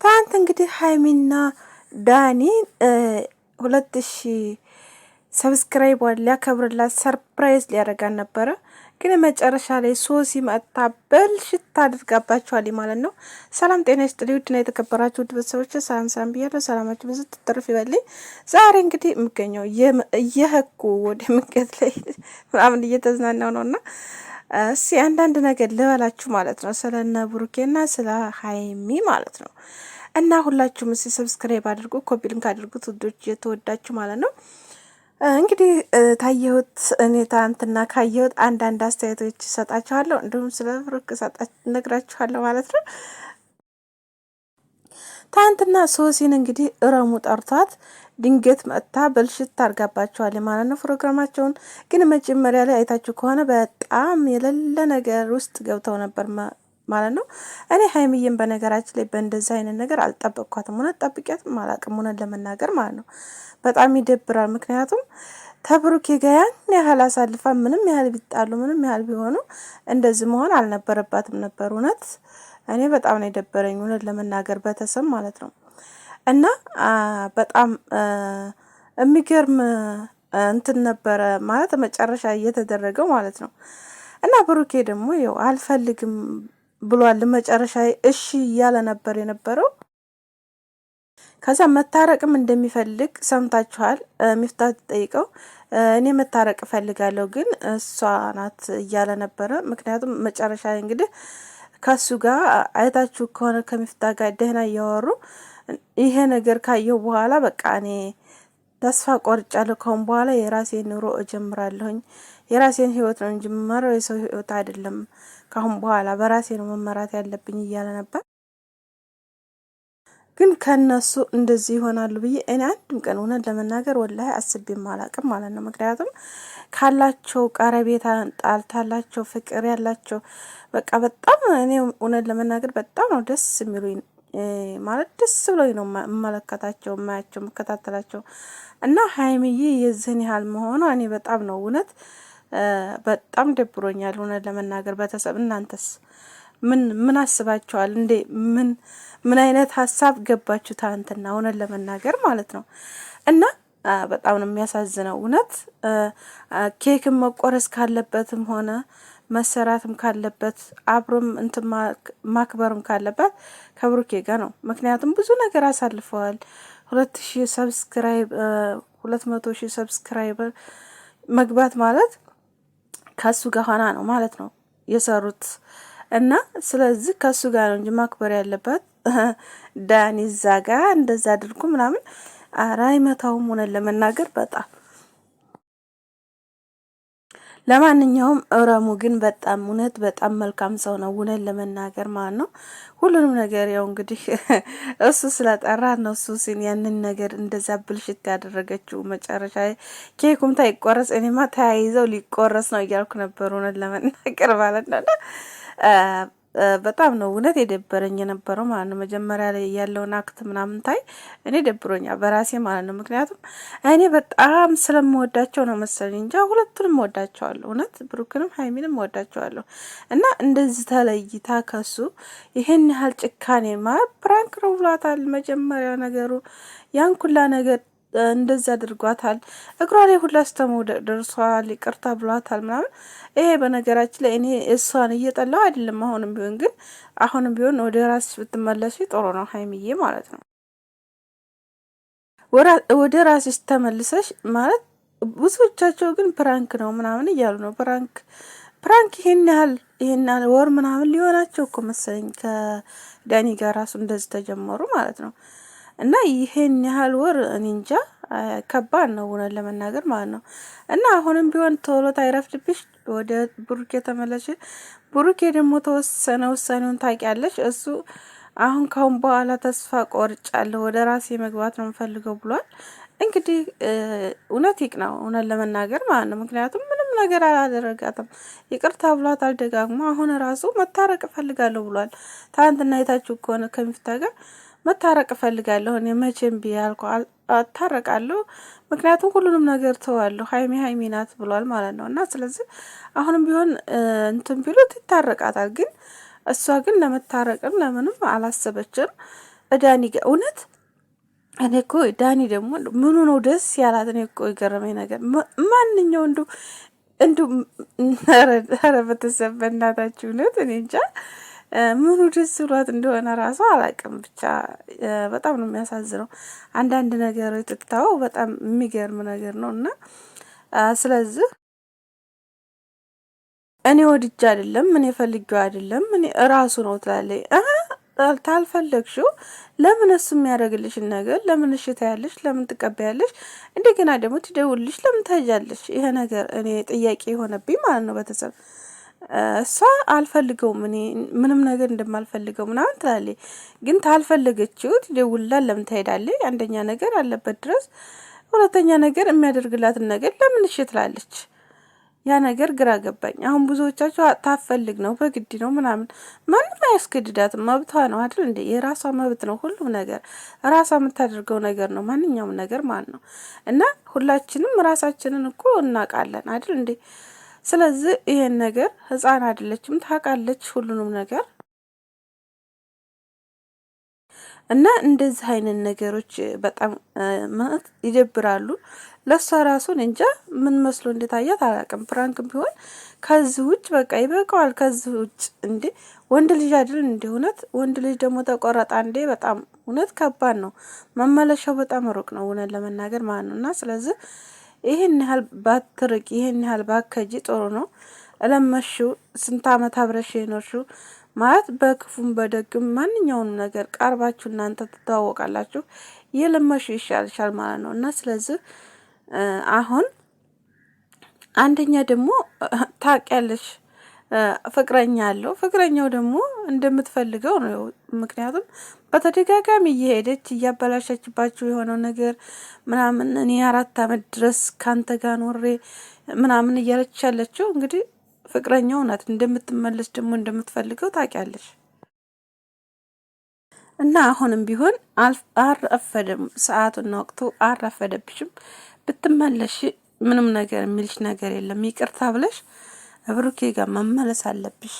ትናንት እንግዲህ ሀይሚና ዳኒ 2000 ሰብስክራይብ ሊያከብርላት ሰርፕራይዝ ሊያደርጋን ነበረ። ግን መጨረሻ ላይ ሶሲ መጣ በልሽት አድርጋባቸዋል ማለት ነው። ሰላም ጤና ይስጥልኝ ውድና የተከበራችሁ ውድ ቤተሰቦች ሰላም ብያለሁ። ሰላማችሁ ብዙ ትርፍ ይበልኝ። ዛሬ እንግዲህ የምገኘው የህኩ ወደ መንገድ ላይ ምናምን እየተዝናናው ነውና እስኪ አንዳንድ ነገር ልበላችሁ ማለት ነው ስለነ ብሩኬና ስለ ሀይሚ ማለት ነው። እና ሁላችሁም እስኪ ሰብስክራይብ አድርጉ፣ ኮፒ ሊንክ አድርጉት ውዶች የተወዳችሁ ማለት ነው። እንግዲህ ታየሁት እኔ ትናንትና ካየሁት አንዳንድ አስተያየቶች እሰጣችኋለሁ፣ እንዲሁም ስለ ብሩክ ነግራችኋለሁ ማለት ነው። ትናንትና ሶሲን እንግዲህ እረሙ ጠርቷት ድንገት መጥታ በልሽት አድርጋባቸዋል ማለት ነው ፕሮግራማቸውን። ግን መጀመሪያ ላይ አይታችሁ ከሆነ በጣም የሌለ ነገር ውስጥ ገብተው ነበር ማለት ነው። እኔ ሀይሚዬን በነገራችን ላይ በእንደዚህ አይነት ነገር አልጠበቅኳትም። እውነት ጠብቂያትም አላቅም እውነት ለመናገር ማለት ነው። በጣም ይደብራል። ምክንያቱም ተብሩኬ ጋር ያን ያህል አሳልፋ ምንም ያህል ቢጣሉ ምንም ያህል ቢሆኑ እንደዚህ መሆን አልነበረባትም ነበር። እውነት እኔ በጣም ነው የደበረኝ እውነት ለመናገር በተሰብ ማለት ነው። እና በጣም የሚገርም እንትን ነበረ ማለት መጨረሻ እየተደረገው ማለት ነው። እና ብሩኬ ደግሞ ይኸው አልፈልግም ብሏል። መጨረሻ እሺ እያለ ነበር የነበረው። ከዛ መታረቅም እንደሚፈልግ ሰምታችኋል። ሚፍታት ጠይቀው እኔ መታረቅ እፈልጋለሁ ግን እሷ ናት እያለ ነበረ። ምክንያቱም መጨረሻ እንግዲህ ከሱ ጋር አይታችሁ ከሆነ ከሚፍታ ጋር ደህና እያወሩ ይሄ ነገር ካየው በኋላ በቃ እኔ ተስፋ ቆርጫለሁ፣ ካሁን በኋላ የራሴን ኑሮ እጀምራለሁኝ፣ የራሴን ህይወት ነው እንጂ መመራው የሰው ህይወት አይደለም፣ ካሁን በኋላ በራሴ ነው መመራት ያለብኝ እያለ ነበር። ግን ከነሱ እንደዚህ ይሆናሉ ብዬ እኔ አንድም ቀን እውነት ለመናገር ወላሂ አስቤም አላቅም ማለት ነው። ምክንያቱም ካላቸው ቀረቤታ ጣልታላቸው ፍቅር ያላቸው በቃ በጣም እኔ እውነት ለመናገር በጣም ነው ደስ የሚሉኝ ማለት ደስ ብሎኝ ነው የምመለከታቸው የማያቸው የምከታተላቸው። እና ሀይሚዬ የዚህን ያህል መሆኗ እኔ በጣም ነው እውነት በጣም ደብሮኛል እውነት ለመናገር። ቤተሰብ እናንተስ ምን አስባችኋል እንዴ? ምን አይነት ሀሳብ ገባችሁ ትናንትና እውነት ለመናገር ማለት ነው። እና በጣም ነው የሚያሳዝነው እውነት። ኬክም መቆረስ ካለበትም ሆነ መሰራትም ካለበት አብሮም እንትን ማክበርም ካለበት ከብሩኬ ጋር ነው። ምክንያቱም ብዙ ነገር አሳልፈዋል። 200,000 ሰብስክራይብ 200,000 ሰብስክራይበር መግባት ማለት ከሱ ጋር ሆና ነው ማለት ነው የሰሩት። እና ስለዚህ ከሱ ጋር ነው እንጂ ማክበር ያለበት ዳኒ እዛ ጋር እንደዛ አድርጉ ምናምን አራይ መታውም ሆነ ለመናገር በጣም ለማንኛውም እረሙ ግን በጣም እውነት በጣም መልካም ሰው ነው እውነት ለመናገር ማለት ነው። ሁሉንም ነገር ያው እንግዲህ እሱ ስለጠራት ነው እሱ ሲን ያንን ነገር እንደዛ ብልሽት ያደረገችው። መጨረሻ ኬኩም ታይቆረስ እኔማ ተያይዘው ሊቆረስ ነው እያልኩ ነበር እውነት ለመናገር ማለት ነው። በጣም ነው እውነት የደበረኝ የነበረው ማለት ነው። መጀመሪያ ላይ ያለውን አክት ምናምን ታይ እኔ ደብሮኛል በራሴ ማለት ነው። ምክንያቱም እኔ በጣም ስለምወዳቸው ነው መሰለኝ እንጂ ሁለቱንም ወዳቸዋለሁ እውነት ብሩክንም ሀይሚንም ወዳቸዋለሁ። እና እንደዚህ ተለይታ ከሱ ይሄን ያህል ጭካኔ ማለት ፕራንክ ነው ብሏታል መጀመሪያ ነገሩ ያን ኩላ ነገር እንደዛ አድርጓታል። እግሯ ላይ ሁላ ስተመውደቅ ደርሷል። ይቅርታ ብሏታል ምናምን። ይሄ በነገራችን ላይ እኔ እሷን እየጠላው አይደለም። አሁንም ቢሆን ወደ ራስሽ ብትመለሺ ጥሩ ነው ሀይሚዬ ማለት ነው። ወደ ራስሽ ተመልሰሽ ማለት ብዙዎቻቸው ግን ፕራንክ ነው ምናምን እያሉ ነው። ፕራንክ ይሄን ያህል ወር ምናምን ሊሆናቸው እኮ መሰለኝ ከዳኒ ጋር ራሱ እንደዚህ ተጀመሩ ማለት ነው። እና ይሄን ያህል ወር እኔ እንጃ ከባድ ነው እውነት ለመናገር ማለት ነው። እና አሁንም ቢሆን ቶሎ ታይረፍድብሽ ወደ ብሩኬ ተመለሽ። ብሩኬ ደግሞ ተወሰነ ውሳኔውን ታውቂያለሽ። እሱ አሁን ካሁን በኋላ ተስፋ ቆርጫለሁ ወደ ራሴ መግባት ነው የምፈልገው ብሏል። እንግዲህ እውነት ይቅናው እውነት ለመናገር ማለት ነው። ምክንያቱም ምንም ነገር አላደረጋትም። ይቅርታ ብሏታል ደጋግሞ። አሁን ራሱ መታረቅ እፈልጋለሁ ብሏል። ትናንትና አይታችሁ ከሆነ ከሚፍታ ጋር መታረቅ እፈልጋለሁ እኔ መቼም ቢያልኩ አታረቃለሁ፣ ምክንያቱም ሁሉንም ነገር ተዋለሁ ሀይሚ ናት ብሏል ማለት ነው። እና ስለዚህ አሁንም ቢሆን እንትን ቢሉት ይታረቃታል። ግን እሷ ግን ለመታረቅም ለምንም አላሰበችም። ዳኒ ጋር እውነት እኔ እኮ ዳኒ ደግሞ ምኑ ነው ደስ ያላት? እኔ እኮ የገረመኝ ነገር ማንኛው እንዱ ኧረ ቤተሰብ በእናታችሁ እውነት እኔ እንጃ ምኑ ደስ ብሏት እንደሆነ ራሱ አላውቅም። ብቻ በጣም ነው የሚያሳዝነው። አንዳንድ ነገር ትታው በጣም የሚገርም ነገር ነው እና ስለዚህ እኔ ወድጄ አይደለም እኔ ፈልጌው አይደለም እኔ እራሱ ነው ትላለች። ታልፈለግሽው ለምን እሱ የሚያደርግልሽን ነገር ለምን እሺ ታያለሽ? ለምን ትቀበያለሽ? እንደገና ደግሞ ትደውልልሽ ለምን ታያለሽ? ይሄ ነገር እኔ ጥያቄ የሆነብኝ ማለት ነው። ቤተሰብ እሷ አልፈልገውም እኔ ምንም ነገር እንደማልፈልገው ምናምን ትላለች። ግን ታልፈለገችው ትደውልላት ለምን ትሄዳለች? አንደኛ ነገር አለበት ድረስ፣ ሁለተኛ ነገር የሚያደርግላትን ነገር ለምን እሺ ትላለች? ያ ነገር ግራ ገባኝ። አሁን ብዙዎቻችሁ ታፈልግ ነው በግድ ነው ምናምን፣ ማንም አያስገድዳትም፣ መብቷ ነው አይደል እንዴ? የራሷ መብት ነው። ሁሉም ነገር ራሷ የምታደርገው ነገር ነው፣ ማንኛውም ነገር ማለት ነው። እና ሁላችንም ራሳችንን እኮ እናውቃለን አይደል እንዴ? ስለዚህ ይሄን ነገር ህፃን አይደለችም፣ ታውቃለች ሁሉንም ነገር እና እንደዚህ አይነት ነገሮች በጣም ማለት ይደብራሉ። ለሷ ራሱን እንጃ ምን መስሎ እንደታያት አላውቅም። ፍራንክም ቢሆን ከዚህ ውጭ በቃ ይበቃዋል። ከዚህ ውጭ እንዴ ወንድ ልጅ አይደል እንዴ? እውነት ወንድ ልጅ ደግሞ ተቆረጣ እንዴ? በጣም እውነት ከባድ ነው። መመለሻው በጣም ሩቅ ነው እውነት ለመናገር ማለት ነው። እና ስለዚህ ይሄን ያህል ባትርቅ፣ ይሄን ያህል ባከጂ ጥሩ ነው። እለመሽው ስንት አመት አብረሽ የኖርሽው ማለት በክፉም በደግም ማንኛውንም ነገር ቀርባችሁ እናንተ ትተዋወቃላችሁ። የለመሹ ይሻልሻል ማለት ነው። እና ስለዚህ አሁን አንደኛ ደግሞ ታውቂያለሽ ፍቅረኛ አለው። ፍቅረኛው ደግሞ እንደምትፈልገው ነው። ምክንያቱም በተደጋጋሚ እየሄደች እያበላሸችባችሁ የሆነው ነገር ምናምን እኔ 4 አመት ድረስ ካንተ ጋር ኖሬ ምናምን እያለች ያለችው እንግዲህ ፍቅረኛው ናት። እንደምትመለስ ደግሞ እንደምትፈልገው ታውቂያለሽ። እና አሁንም ቢሆን አልረፈደም፣ ሰዓቱና ወቅቱ አልረፈደብሽም። ብትመለሽ ምንም ነገር የሚልሽ ነገር የለም። ይቅርታ ብለሽ ብሩኬ ጋር መመለስ አለብሽ።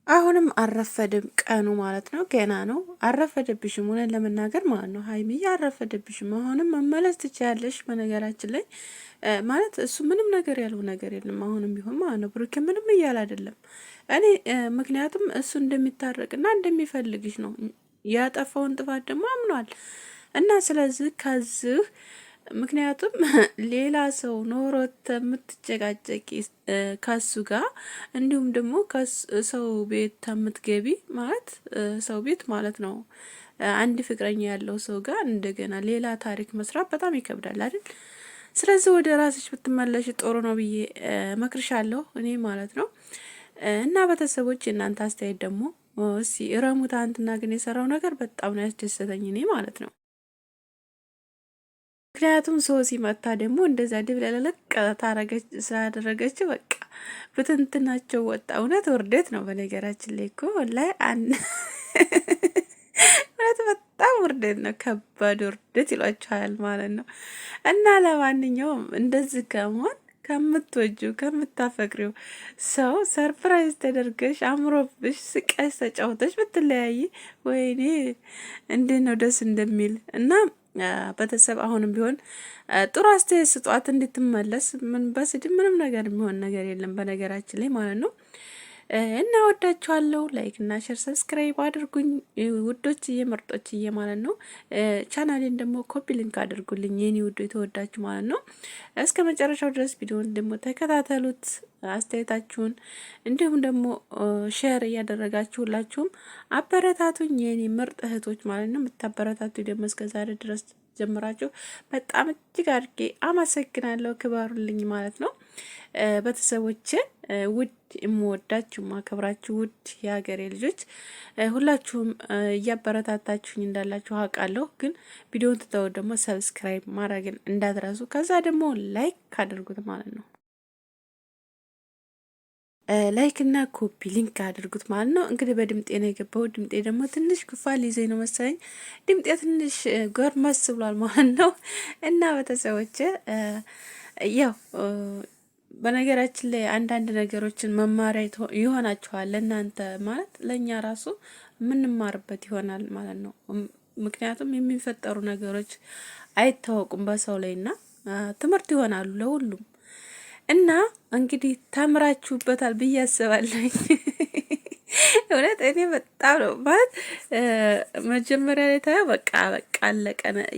አሁንም አረፈደም ቀኑ ማለት ነው። ገና ነው። አረፈደብሽም ሆነ ለመናገር ማለት ነው። ሀይሚዬ አረፈደብሽም። አሁንም መመለስ ትችያለሽ። በነገራችን ላይ ማለት እሱ ምንም ነገር ያለው ነገር የለም። አሁንም ቢሆን ማለት ነው ብሩኬ ምንም እያለ አይደለም። እኔ ምክንያቱም እሱ እንደሚታረቅና እንደሚፈልግሽ ነው። ያጠፋውን ጥፋት ደግሞ አምኗል እና ስለዚህ ከዚህ ምክንያቱም ሌላ ሰው ኖሮት የምትጨቃጨቂ ከሱ ጋር እንዲሁም ደግሞ ሰው ቤት የምትገቢ ማለት ሰው ቤት ማለት ነው። አንድ ፍቅረኛ ያለው ሰው ጋር እንደገና ሌላ ታሪክ መስራት በጣም ይከብዳል አይደል? ስለዚህ ወደ ራስሽ ብትመለሽ ጥሩ ነው ብዬ መክርሻለሁ እኔ ማለት ነው። እና ቤተሰቦች እናንተ አስተያየት ደግሞ እስኪ እረሙ። ትናንትና ግን የሰራው ነገር በጣም ነው ያስደሰተኝ እኔ ማለት ነው። ምክንያቱም ሶሲ መታ ደግሞ እንደዛ ድብለለቅ ስላደረገችው በቃ ብትንትናቸው ወጣ። እውነት ውርደት ነው። በነገራችን ላይ እኮ ላይ እውነት በጣም ውርደት ነው። ከባድ ውርደት ይሏቸዋል ማለት ነው። እና ለማንኛውም እንደዚህ ከመሆን ከምትወጁ ከምታፈቅሪው ሰው ሰርፕራይዝ ተደርገሽ አምሮብሽ ስቀሽ ተጫውተሽ ብትለያይ ወይኔ እንዴት ነው ደስ እንደሚል እና ቤተሰብ አሁንም ቢሆን ጥሩ አስተያየት ስጧት እንድትመለስ። ምን በስድብ ምንም ነገር የሚሆን ነገር የለም በነገራችን ላይ ማለት ነው። እና ወዳችኋለሁ። ላይክ እና ሼር ሰብስክራይብ አድርጉኝ ውዶችዬ ምርጦችዬ ማለት ነው። ቻናሌን ደግሞ ኮፒ ሊንክ አድርጉልኝ የኔ ውዶ የተወዳችሁ ማለት ነው። እስከ መጨረሻው ድረስ ቪዲዮውን ደግሞ ተከታተሉት። አስተያየታችሁን እንዲሁም ደግሞ ሼር እያደረጋችሁላችሁም አበረታቱኝ የኔ ምርጥ እህቶች ማለት ነው። የምታበረታቱ ደግሞ እስከዛሬ ድረስ ጀምራችሁ በጣም እጅግ አድርጌ አመሰግናለሁ። ክበሩልኝ ማለት ነው። ቤተሰቦቼ ውድ የምወዳችሁ ማከብራችሁ ውድ የሀገሬ ልጆች ሁላችሁም እያበረታታችሁኝ እንዳላችሁ አውቃለሁ። ግን ቪዲዮውን ትተው ደግሞ ሰብስክራይብ ማድረግን እንዳትረሱ፣ ከዛ ደግሞ ላይክ አድርጉት ማለት ነው። ላይክ እና ኮፒ ሊንክ አድርጉት ማለት ነው። እንግዲህ በድምጤ ነው የገባው። ድምጤ ደግሞ ትንሽ ጉንፋን ሊይዘኝ ነው መሰለኝ። ድምጤ ትንሽ ጎርመስ ብሏል ማለት ነው። እና ቤተሰቦቼ ያው በነገራችን ላይ አንዳንድ ነገሮችን መማሪያ ይሆናችኋል ለእናንተ ማለት ለእኛ ራሱ የምንማርበት ይሆናል ማለት ነው። ምክንያቱም የሚፈጠሩ ነገሮች አይታወቁም በሰው ላይና ትምህርት ይሆናሉ ለሁሉም እና እንግዲህ ተምራችሁበታል ብዬ አስባለሁ። እውነት እኔ በጣም ነው ማለት መጀመሪያ ላይ ታየው በቃ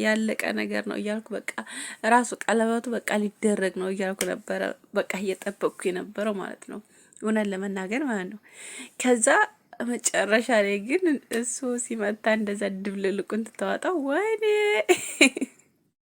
ያለቀ ነገር ነው እያልኩ በቃ ራሱ ቀለበቱ በቃ ሊደረግ ነው እያልኩ ነበረ በቃ እየጠበቅኩ የነበረው ማለት ነው፣ እውነት ለመናገር ማለት ነው። ከዛ መጨረሻ ላይ ግን እሱ ሲመታ እንደዛ ድብልልቁን ትተዋጣው ወይኔ